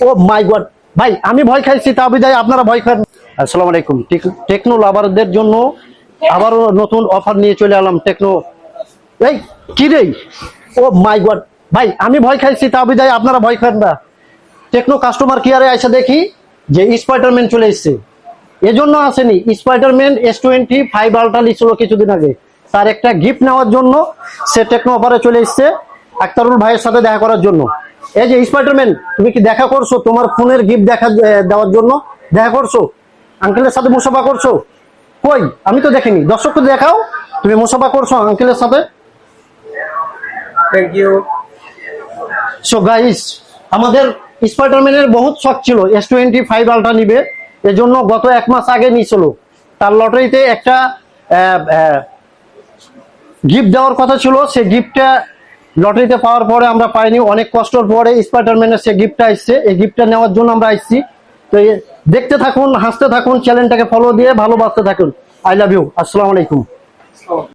ও মাই god ভাই, আমি ভয় খাইছি তা বিদায় আপনারা ভয় খান। আসসালামু আলাইকুম। টেকনো লাভারদের জন্য আবারও নতুন অফার নিয়ে চলে এলাম টেকনো। এই কি রে, ও মাই গড ভাই, আমি ভয় খাইছি তা বিদায় আপনারা ভয় খান না। টেকনো কাস্টমার কেয়ারে এসে দেখি যে স্পাইডারম্যান চলে এসছে। এজন্য আসেনি, স্পাইডারম্যান S25 আলট্রা লিখছিল কিছুদিন আগে, তার একটা গিফট নেওয়ার জন্য সে টেকনো অফারে চলে এসছে আক্তারুল ভাইয়ের সাথে দেখা করার জন্য। এই যে স্পাইডারম্যান, তুমি কি দেখা করছো? তোমার ফোনের গিফট দেওয়ার জন্য দেখা করছো? আঙ্কেলের সাথে মুসাফা করছো? কই, আমি তো দেখিনি। দর্শককে দেখাও তুমি মুসাফা করছো আঙ্কেলের সাথে। Thank you. সো গাইস, আমাদের স্পাইডারম্যানের বহুত শখ ছিল S25 আলট্রা নিবে, এজন্য গত 1 মাস আগে নিয়েছিল। তার লটারিতে একটা গিফট দেওয়ার কথা ছিল, সে গিফটটা লটারিতে পাওয়ার পরে আমরা পাইনি। অনেক কষ্টের পরে স্পাইডারম্যানের সে গিফটটা আসছে, এই গিফটটা নেওয়ার জন্য আমরা আসছি। তো দেখতে থাকুন, হাসতে থাকুন, চ্যানেলটাকে ফলো দিয়ে ভালোবাসতে থাকুন। I love you. আসসালামু আলাইকুম।